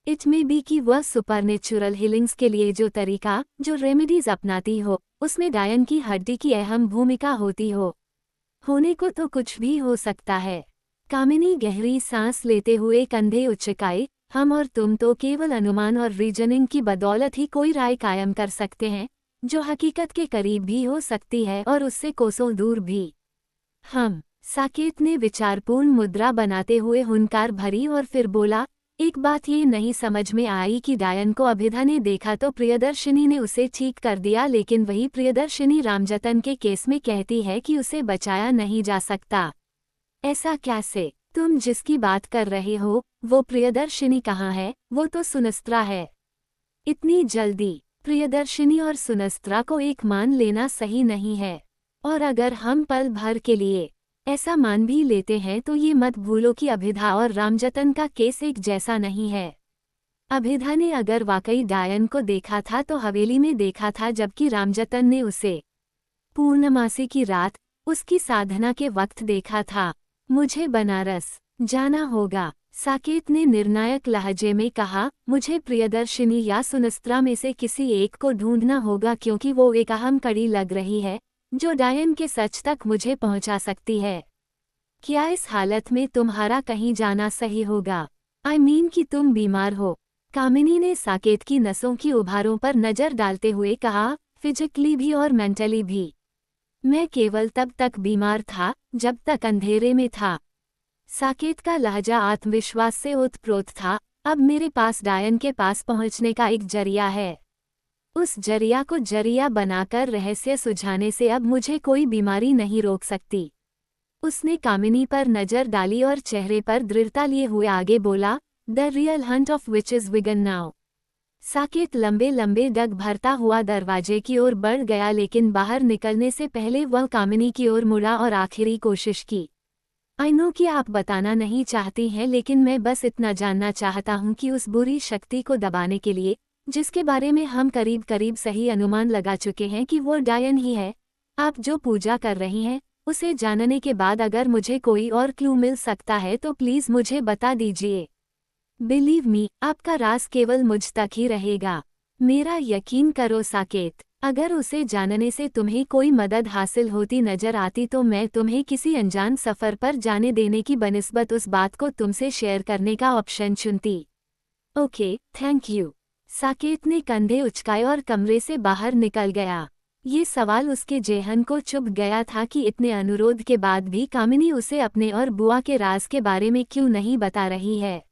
इट में भी कि वह सुपरनेचुरल हीलिंग्स के लिए जो तरीका, जो रेमेडीज अपनाती हो, उसमें डायन की हड्डी की अहम भूमिका होती हो। होने को तो कुछ भी हो सकता है। कामिनी गहरी सांस लेते हुए कंधे उचकाए, हम और तुम तो केवल अनुमान और रीजनिंग की बदौलत ही कोई राय कायम कर सकते हैं, जो हकीकत के करीब भी हो सकती है और उससे कोसों दूर भी। हम, साकेत ने विचारपूर्ण मुद्रा बनाते हुए हुंकार भरी और फिर बोला, एक बात ये नहीं समझ में आई कि डायन को अभिधा ने देखा तो प्रियदर्शिनी ने उसे ठीक कर दिया, लेकिन वही प्रियदर्शिनी रामजतन के केस में कहती है कि उसे बचाया नहीं जा सकता। ऐसा कैसे? तुम जिसकी बात कर रहे हो वो प्रियदर्शिनी कहाँ है? वो तो सुनस्त्रा है। इतनी जल्दी प्रियदर्शिनी और सुनस्त्रा को एक मान लेना सही नहीं है। और अगर हम पल भर के लिए ऐसा मान भी लेते हैं तो ये मत भूलो कि अभिधा और रामजतन का केस एक जैसा नहीं है। अभिधा ने अगर वाकई डायन को देखा था तो हवेली में देखा था, जबकि रामजतन ने उसे पूर्णमासी की रात, उसकी साधना के वक्त देखा था। मुझे बनारस जाना होगा, साकेत ने निर्णायक लहजे में कहा। मुझे प्रियदर्शिनी या सुनस्त्रा में से किसी एक को ढूंढना होगा, क्योंकि वो एक अहम कड़ी लग रही है जो डायन के सच तक मुझे पहुंचा सकती है। क्या इस हालत में तुम्हारा कहीं जाना सही होगा? I mean कि तुम बीमार हो, कामिनी ने साकेत की नसों की उभारों पर नजर डालते हुए कहा, फिजिकली भी और मेंटली भी। मैं केवल तब तक बीमार था जब तक अंधेरे में था। साकेत का लहजा आत्मविश्वास से ओतप्रोत था। अब मेरे पास डायन के पास पहुंचने का एक जरिया है। उस जरिया को जरिया बनाकर रहस्य सुझाने से अब मुझे कोई बीमारी नहीं रोक सकती। उसने कामिनी पर नजर डाली और चेहरे पर दृढ़ता लिए हुए आगे बोला, the real hunt of witches began now. Saket लंबे लंबे डग भरता हुआ दरवाजे की ओर बढ़ गया, लेकिन बाहर निकलने से पहले वह कामिनी की ओर मुड़ा और आखिरी कोशिश की। आई नो कि आप बताना नहीं चाहती हैं, लेकिन मैं बस इतना जानना चाहता हूं कि उस बुरी शक्ति को दबाने के लिए, जिसके बारे में हम करीब करीब सही अनुमान लगा चुके हैं कि वो डायन ही है, आप जो पूजा कर रही हैं, उसे जानने के बाद अगर मुझे कोई और क्लू मिल सकता है तो प्लीज़ मुझे बता दीजिए। बिलीव मी, आपका राज केवल मुझ तक ही रहेगा। मेरा यकीन करो साकेत, अगर उसे जानने से तुम्हें कोई मदद हासिल होती नजर आती तो मैं तुम्हें किसी अनजान सफ़र पर जाने देने की बनिस्बत उस बात को तुमसे शेयर करने का ऑप्शन चुनती। Okay, thank you. साकेत ने कंधे उचकाए और कमरे से बाहर निकल गया। ये सवाल उसके जेहन को चुभ गया था कि इतने अनुरोध के बाद भी कामिनी उसे अपने और बुआ के राज के बारे में क्यों नहीं बता रही है।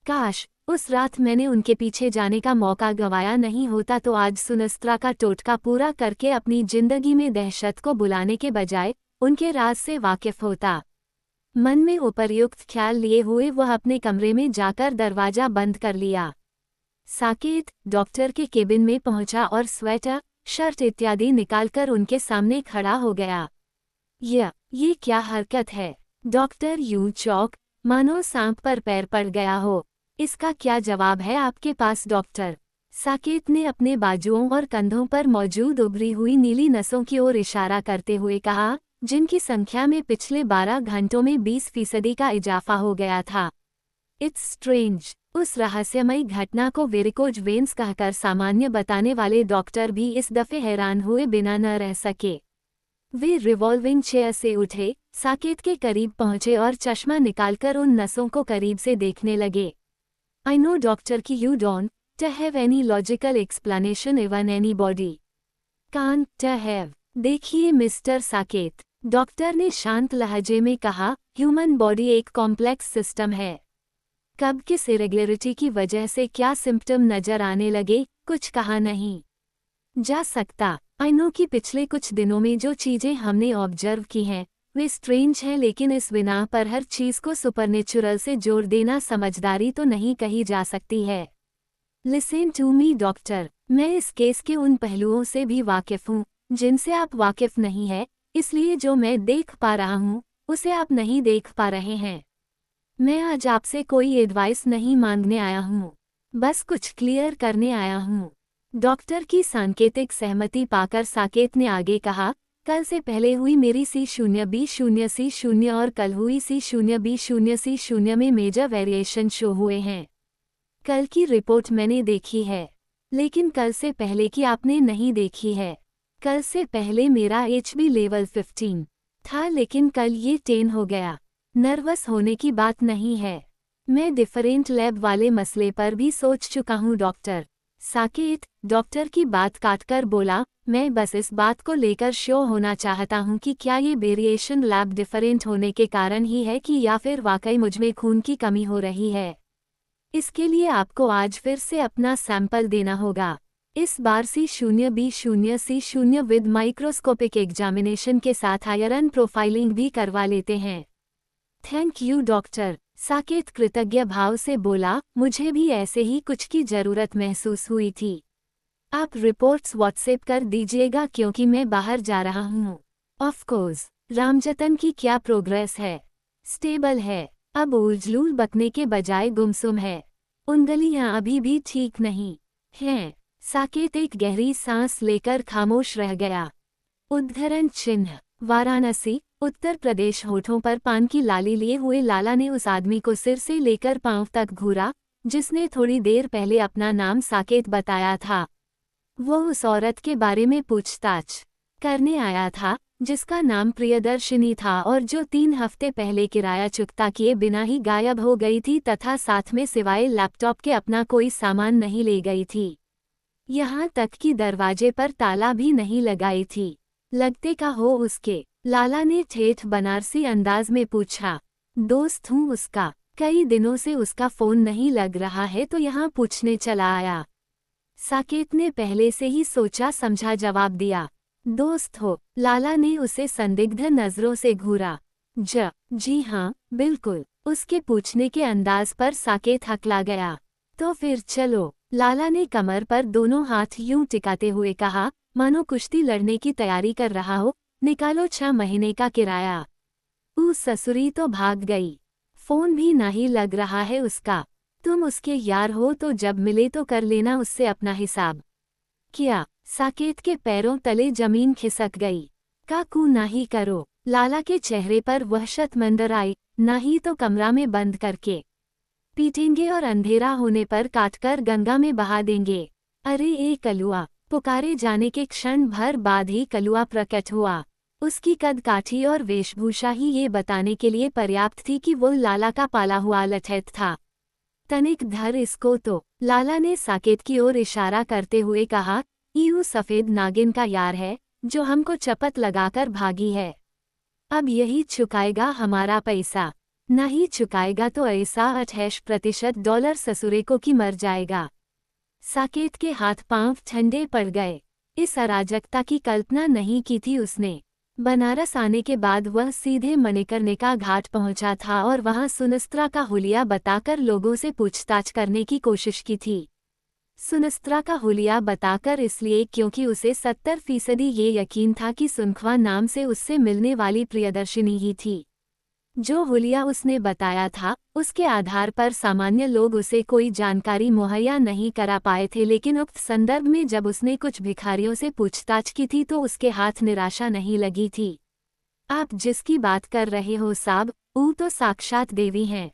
काश उस रात मैंने उनके पीछे जाने का मौका गंवाया नहीं होता तो आज सुनस्त्रा का टोटका पूरा करके अपनी जिंदगी में दहशत को बुलाने के बजाय उनके राज से वाकिफ होता। मन में उपर्युक्त ख्याल लिए हुए वह अपने कमरे में जाकर दरवाजा बंद कर लिया। साकेत डॉक्टर के केबिन में पहुंचा और स्वेटर, शर्ट इत्यादि निकालकर उनके सामने खड़ा हो गया। ये क्या हरकत है? डॉक्टर यूं चौंक मानो सांप पर पैर पड़ गया हो। इसका क्या जवाब है आपके पास डॉक्टर? साकेत ने अपने बाजुओं और कंधों पर मौजूद उभरी हुई नीली नसों की ओर इशारा करते हुए कहा, जिनकी संख्या में पिछले 12 घंटों में 20% का इजाफा हो गया था। It's strange. उस रहस्यमयी घटना को वेरिकोज वेन्स कहकर सामान्य बताने वाले डॉक्टर भी इस दफे हैरान हुए बिना न रह सके। वे रिवॉल्विंग चेयर से उठे, साकेत के करीब पहुंचे और चश्मा निकालकर उन नसों को करीब से देखने लगे। आई नो डॉक्टर कि you don't have any logical explanation even anybody can't have. देखिए मिस्टर साकेत, डॉक्टर ने शांत लहजे में कहा, ह्यूमन बॉडी एक कॉम्प्लेक्स सिस्टम है। कब किस इरेगुलरिटी की वजह से क्या सिम्पटम नजर आने लगे, कुछ कहा नहीं जा सकता। आई नो कि पिछले कुछ दिनों में जो चीजें हमने ऑब्जर्व की हैं वे स्ट्रेंज हैं, लेकिन इस बिना पर हर चीज को सुपरनेचुरल से जोड़ देना समझदारी तो नहीं कही जा सकती है। लिसन टू मी डॉक्टर, मैं इस केस के उन पहलुओं से भी वाकिफ हूँ जिनसे आप वाकिफ नहीं है, इसलिए जो मैं देख पा रहा हूँ उसे आप नहीं देख पा रहे हैं। मैं आज आपसे कोई एडवाइस नहीं मांगने आया हूँ, बस कुछ क्लियर करने आया हूँ। डॉक्टर की सांकेतिक सहमति पाकर साकेत ने आगे कहा, कल से पहले हुई मेरी C0B0C0 और कल हुई C0B0C0 में मेजर वेरिएशन शो हुए हैं। कल की रिपोर्ट मैंने देखी है, लेकिन कल से पहले की आपने नहीं देखी है। कल से पहले मेरा HB लेवल 15 था, लेकिन कल ये 10 हो गया। नर्वस होने की बात नहीं है। मैं डिफरेंट लैब वाले मसले पर भी सोच चुका हूँ डॉक्टर। साकेत डॉक्टर की बात काटकर बोला, मैं बस इस बात को लेकर श्योर होना चाहता हूँ कि क्या ये वेरिएशन लैब डिफरेंट होने के कारण ही है कि या फिर वाकई मुझमें खून की कमी हो रही है। इसके लिए आपको आज फिर से अपना सैंपल देना होगा। इस बार C0B0C0 विद माइक्रोस्कोपिक एग्जामिनेशन के साथ आयरन प्रोफाइलिंग भी करवा लेते हैं। थैंक यू डॉक्टर, साकेत कृतज्ञ भाव से बोला, मुझे भी ऐसे ही कुछ की जरूरत महसूस हुई थी। आप रिपोर्ट्स व्हाट्सएप कर दीजिएगा क्योंकि मैं बाहर जा रहा हूँ। Of course. रामजतन की क्या प्रोग्रेस है? स्टेबल है, अब उलझलूल बकने के बजाय गुमसुम है। उंगलियां अभी भी ठीक नहीं हैं। साकेत एक गहरी सांस लेकर खामोश रह गया। उद्धरण चिन्ह वाराणसी उत्तर प्रदेश। होठों पर पान की लाली लिए हुए लाला ने उस आदमी को सिर से लेकर पांव तक घूरा जिसने थोड़ी देर पहले अपना नाम साकेत बताया था। वो उस औरत के बारे में पूछताछ करने आया था जिसका नाम प्रियदर्शिनी था और जो 3 हफ्ते पहले किराया चुकता किए बिना ही गायब हो गई थी तथा साथ में सिवाय लैपटॉप के अपना कोई सामान नहीं ले गई थी। यहाँ तक कि दरवाजे पर ताला भी नहीं लगाई थी। लगते का हो उसके? लाला ने ठेठ बनारसी अंदाज में पूछा। दोस्त हूँ उसका, कई दिनों से उसका फोन नहीं लग रहा है तो यहाँ पूछने चला आया। साकेत ने पहले से ही सोचा समझा जवाब दिया। दोस्त हो? लाला ने उसे संदिग्ध नजरों से घूरा। जी हाँ, बिल्कुल। उसके पूछने के अंदाज पर साकेत हकला गया। तो फिर चलो, लाला ने कमर पर दोनों हाथ यूं टिकाते हुए कहा, मानो कुश्ती लड़ने की तैयारी कर रहा हो। निकालो 6 महीने का किराया। ससुरी तो भाग गई, फोन भी नहीं लग रहा है उसका। तुम उसके यार हो तो जब मिले तो कर लेना उससे अपना हिसाब। क्या? साकेत के पैरों तले जमीन खिसक गई। काकू नहीं करो। लाला के चेहरे पर वहशत मंजर आई। नहीं तो कमरा में बंद करके पीटेंगे और अंधेरा होने पर काटकर गंगा में बहा देंगे। अरे ए कलुआ! पुकारे जाने के क्षण भर बाद ही कलुआ प्रकट हुआ। उसकी कद काठी और वेशभूषा ही ये बताने के लिए पर्याप्त थी कि वो लाला का पाला हुआ लठैत था। तनिक धर इसको तो, लाला ने साकेत की ओर इशारा करते हुए कहा। ईऊ सफेद नागिन का यार है, जो हमको चपत लगाकर भागी है। अब यही चुकाएगा हमारा पैसा। नहीं चुकाएगा तो ऐसा 28% डॉलर ससुरे को की मर जाएगा। साकेत के हाथ पांव ठंडे पड़ गए। इस अराजकता की कल्पना नहीं की थी उसने। बनारस आने के बाद वह सीधे मणिकर्णिका घाट पहुंचा था और वहां सुनस्त्रा का हुलिया बताकर लोगों से पूछताछ करने की कोशिश की थी। सुनस्त्रा का हुलिया बताकर इसलिए क्योंकि उसे 70% ये यकीन था कि सुनख्वा नाम से उससे मिलने वाली प्रियदर्शिनी ही थी। जो हुलिया उसने बताया था, उसके आधार पर सामान्य लोग उसे कोई जानकारी मुहैया नहीं करा पाए थे, लेकिन उक्त संदर्भ में जब उसने कुछ भिखारियों से पूछताछ की थी तो उसके हाथ निराशा नहीं लगी थी। आप जिसकी बात कर रहे हो साहब, वो तो साक्षात देवी हैं।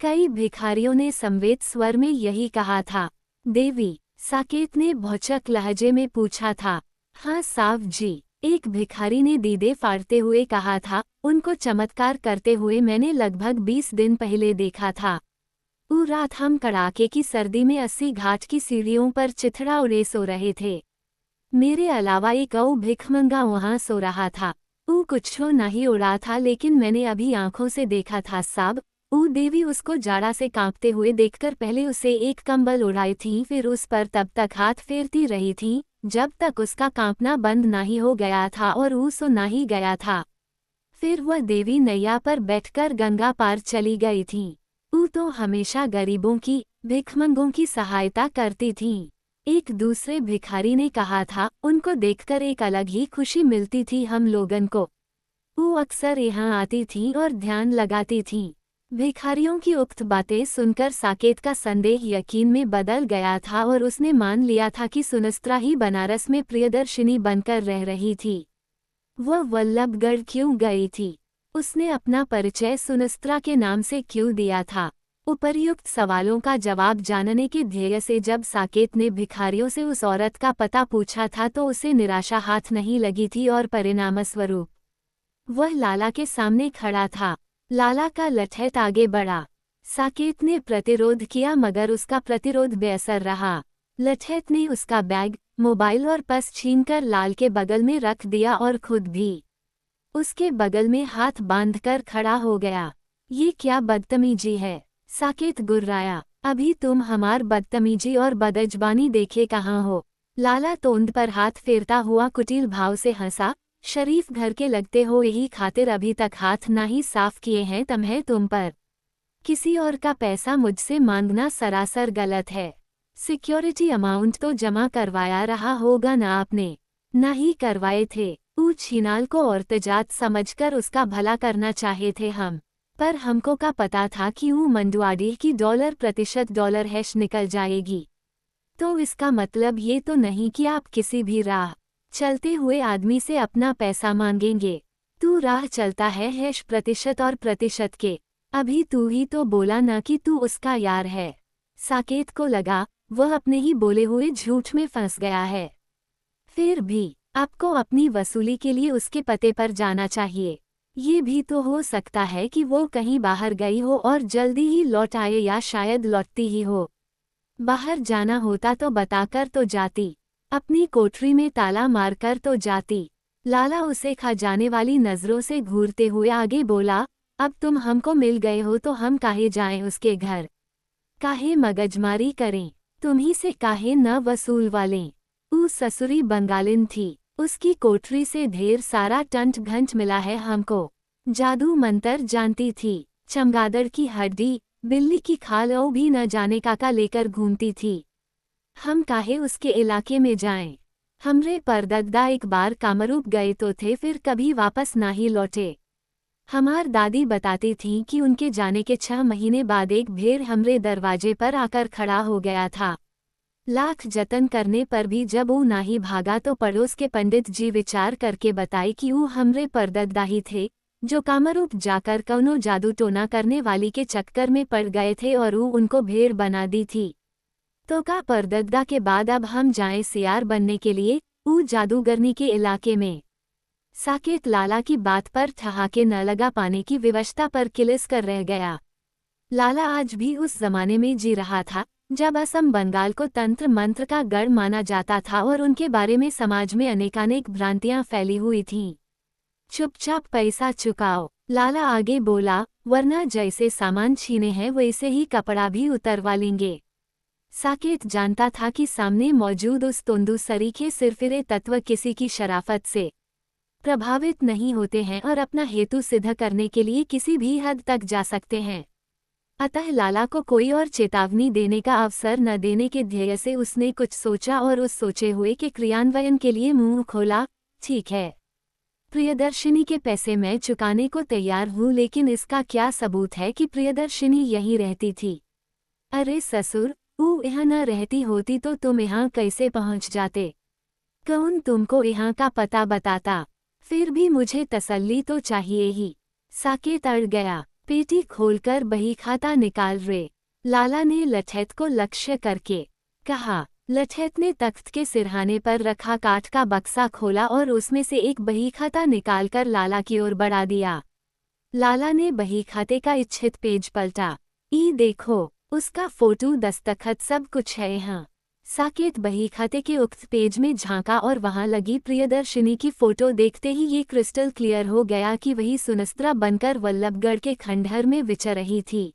कई भिखारियों ने संवेद स्वर में यही कहा था। देवी? साकेत ने भौचक लहजे में पूछा था। हाँ साहब जी, एक भिखारी ने दीदे फाड़ते हुए कहा था। उनको चमत्कार करते हुए मैंने लगभग 20 दिन पहले देखा था। वो रात हम कड़ाके की सर्दी में 80 घाट की सीढ़ियों पर चिथड़ा उड़े सो रहे थे। मेरे अलावा एक और भिखमंगा वहां सो रहा था। वो कुछ नहीं उड़ा था, लेकिन मैंने अभी आंखों से देखा था साहब। वो देवी उसको जाड़ा से कांपते हुए देखकर पहले उसे एक कंबल उड़ाई थी, फिर उस पर तब तक हाथ फेरती रही थी जब तक उसका कांपना बंद नहीं हो गया था और वो सो नहीं गया था। फिर वह देवी नैया पर बैठकर गंगा पार चली गई थी। वो तो हमेशा गरीबों की, भिखमंगों की सहायता करती थी। एक दूसरे भिखारी ने कहा था, उनको देखकर एक अलग ही खुशी मिलती थी हम लोगन को। वो अक्सर यहाँ आती थी और ध्यान लगाती थी। भिखारियों की उक्त बातें सुनकर साकेत का संदेह यकीन में बदल गया था और उसने मान लिया था कि सुनस्त्रा ही बनारस में प्रियदर्शिनी बनकर रह रही थी। वह वल्लभगढ़ क्यों गई थी? उसने अपना परिचय सुनस्त्रा के नाम से क्यों दिया था? उपर्युक्त सवालों का जवाब जानने के ध्येय से जब साकेत ने भिखारियों से उस औरत का पता पूछा था तो उसे निराशा हाथ नहीं लगी थी और परिणामस्वरूप वह लाला के सामने खड़ा था। लाला का लठैत आगे बढ़ा। साकेत ने प्रतिरोध किया मगर उसका प्रतिरोध बेअसर रहा। लठैत ने उसका बैग, मोबाइल और पर्स छीनकर लाल के बगल में रख दिया और खुद भी उसके बगल में हाथ बांधकर खड़ा हो गया। ये क्या बदतमीजी है? साकेत गुर्राया। अभी तुम हमार बदतमीजी और बदजबानी देखे कहाँ हो? लाला तोंद पर हाथ फेरता हुआ कुटिल भाव से हंसा। शरीफ घर के लगते हो, यही खातिर अभी तक हाथ ना ही साफ किए हैं तुम्हें तुम पर। किसी और का पैसा मुझसे मांगना सरासर गलत है। सिक्योरिटी अमाउंट तो जमा करवाया रहा होगा ना आपने? ना ही करवाए थे। छीनाल को औरतजात समझकर उसका भला करना चाहे थे हम, पर हमको का पता था कि मंडुआडी की $% हैश निकल जाएगी। तो इसका मतलब ये तो नहीं कि आप किसी भी राह चलते हुए आदमी से अपना पैसा मांगेंगे। तू राह चलता है हैश प्रतिशत और प्रतिशत के। अभी तू ही तो बोला ना कि तू उसका यार है। साकेत को लगा वह अपने ही बोले हुए झूठ में फंस गया है। फिर भी आपको अपनी वसूली के लिए उसके पते पर जाना चाहिए। ये भी तो हो सकता है कि वो कहीं बाहर गई हो और जल्दी ही लौट आए या शायद लौटती ही हो। बाहर जाना होता तो बताकर तो जाती, अपनी कोठरी में ताला मारकर तो जाती। लाला उसे खा जाने वाली नजरों से घूरते हुए आगे बोला, अब तुम हमको मिल गए हो तो हम काहे जाएं उसके घर, काहे मगजमारी करें, तुम्ही से काहे न वसूल वालें। ससुरी बंगालिन थी, उसकी कोठरी से ढेर सारा टंट घंट मिला है हमको। जादू मंतर जानती थी, चमगादड़ की हड्डी, बिल्ली की खाल ओ भी न जाने काका लेकर घूमती थी। हम काहे उसके इलाके में जाएं। हमरे परदद्दा एक बार कामरूप गए तो थे, फिर कभी वापस ना ही लौटे। हमार दादी बताती थीं कि उनके जाने के 6 महीने बाद एक भेड़ हमरे दरवाजे पर आकर खड़ा हो गया था। लाख जतन करने पर भी जब वो ना ही भागा तो पड़ोस के पंडित जी विचार करके बताई कि वो हमरे परदद्दा ही थे, जो कामरूप जाकर कौनो जादू टोना करने वाली के चक्कर में पड़ गए थे और वो उनको भेड़ बना दी थी। तो का परदद्दा के बाद अब हम जाएं सियार बनने के लिए वो जादूगरनी के इलाके में। साकेत लाला की बात पर ठहाके न लगा पाने की विवशता पर किलिस कर रह गया। लाला आज भी उस जमाने में जी रहा था जब असम बंगाल को तंत्र मंत्र का गढ़ माना जाता था और उनके बारे में समाज में अनेकानेक भ्रांतियां फैली हुई थीं। चुपचाप पैसा चुकाओ, लाला आगे बोला, वरना जैसे सामान छीने हैं वैसे ही कपड़ा भी उतरवा लेंगे। साकेत जानता था कि सामने मौजूद उस तोंदू सरीखे सिरफिरे तत्व किसी की शराफत से प्रभावित नहीं होते हैं और अपना हेतु सिद्ध करने के लिए किसी भी हद तक जा सकते हैं। अतः लाला को कोई और चेतावनी देने का अवसर न देने के ध्येय से उसने कुछ सोचा और उस सोचे हुए के क्रियान्वयन के लिए मुंह खोला, ठीक है, प्रियदर्शिनी के पैसे मैं चुकाने को तैयार हूँ, लेकिन इसका क्या सबूत है कि प्रियदर्शिनी यहीं रहती थी? अरे ससुर, वो यहाँ न रहती होती तो तुम यहाँ कैसे पहुँच जाते? कौन तुमको यहाँ का पता बताता? फिर भी मुझे तसल्ली तो चाहिए ही। साकेत अड़ गया, पेटी खोलकर बही खाता निकाल रे, लाला ने लठैत को लक्ष्य करके कहा। लठैत ने तख्त के सिरहाने पर रखा काठ का बक्सा खोला और उसमें से एक बही खाता निकालकर लाला की ओर बढ़ा दिया। लाला ने बही खाते का इच्छित पेज पलटा। ई देखो, उसका फोटो दस्तखत सब कुछ है यहाँ। साकेत बही खाते के उक्त पेज में झांका और वहां लगी प्रियदर्शिनी की फोटो देखते ही ये क्रिस्टल क्लियर हो गया कि वही सुनस्त्रा बनकर वल्लभगढ़ के खंडहर में विचर रही थी।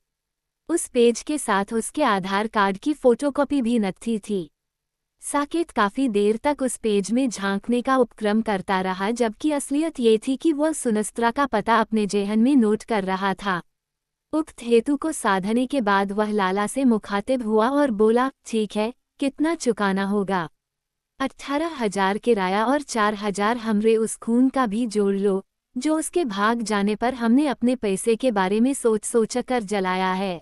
उस पेज के साथ उसके आधार कार्ड की फोटोकॉपी भी नथी थी। साकेत काफी देर तक उस पेज में झांकने का उपक्रम करता रहा, जबकि असलियत ये थी कि वह सुनस्त्रा का पता अपने जेहन में नोट कर रहा था। उक्त हेतु को साधने के बाद वह लाला से मुखातिब हुआ और बोला, ठीक है, कितना चुकाना होगा? 18,000 किराया और 4,000 हमरे उस खून का भी जोड़ लो, जो उसके भाग जाने पर हमने अपने पैसे के बारे में सोच कर जलाया है।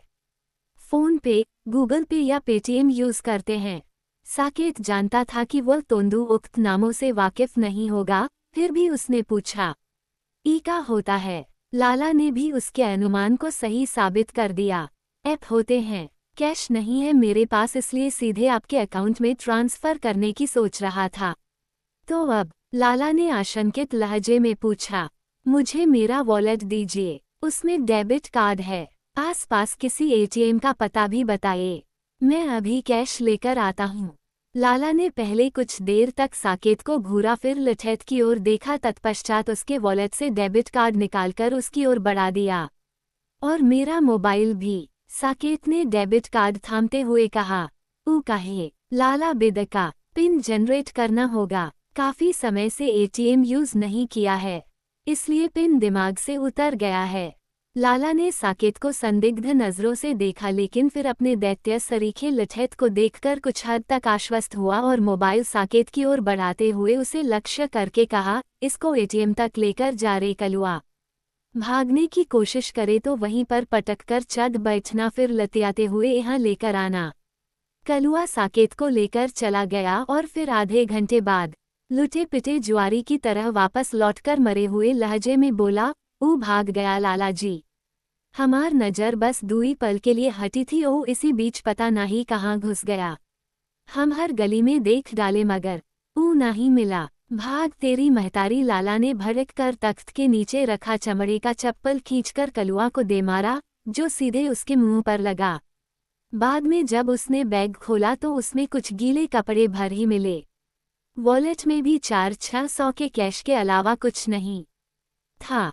फोन पे, गूगल पे या पेटीएम यूज करते हैं। साकेत जानता था कि वह तोंदू उक्त नामों से वाकिफ नहीं होगा, फिर भी उसने पूछा, ई का होता है? लाला ने भी उसके अनुमान को सही साबित कर दिया। ऐप होते हैं। कैश नहीं है मेरे पास, इसलिए सीधे आपके अकाउंट में ट्रांसफर करने की सोच रहा था। तो अब? लाला ने आशंकित लहजे में पूछा। मुझे मेरा वॉलेट दीजिए, उसमें डेबिट कार्ड है। आसपास किसी एटीएम का पता भी बताइए, मैं अभी कैश लेकर आता हूँ। लाला ने पहले कुछ देर तक साकेत को घूरा, फिर लठैत की ओर देखा, तत्पश्चात उसके वॉलेट से डेबिट कार्ड निकालकर उसकी ओर बढ़ा दिया। और मेरा मोबाइल भी, साकेत ने डेबिट कार्ड थामते हुए कहा। काहे? लाला बेदका, पिन जनरेट करना होगा। काफी समय से एटीएम यूज नहीं किया है, इसलिए पिन दिमाग से उतर गया है। लाला ने साकेत को संदिग्ध नजरों से देखा, लेकिन फिर अपने दैत्य सरीखे लठैत को देखकर कुछ हद तक आश्वस्त हुआ और मोबाइल साकेत की ओर बढ़ाते हुए उसे लक्ष्य करके कहा, इसको एटीएम तक लेकर जा रे कलुआ। भागने की कोशिश करे तो वहीं पर पटक कर चढ़ बैठना, फिर लतियाते हुए यहाँ लेकर आना। कलुआ साकेत को लेकर चला गया और फिर आधे घंटे बाद लुटे पिटे जुआरी की तरह वापस लौटकर मरे हुए लहजे में बोला, भाग गया लाला जी। हमार नजर बस दुई पल के लिए हटी थी, इसी बीच पता नहीं कहाँ घुस गया। हम हर गली में देख डाले मगर नहीं मिला। भाग तेरी महतारी। लाला ने भड़क कर तख्त के नीचे रखा चमड़े का चप्पल खींचकर कलुआ को दे मारा, जो सीधे उसके मुंह पर लगा। बाद में जब उसने बैग खोला तो उसमें कुछ गीले कपड़े भर ही मिले। वॉलेट में भी 400-600 के कैश के अलावा कुछ नहीं था।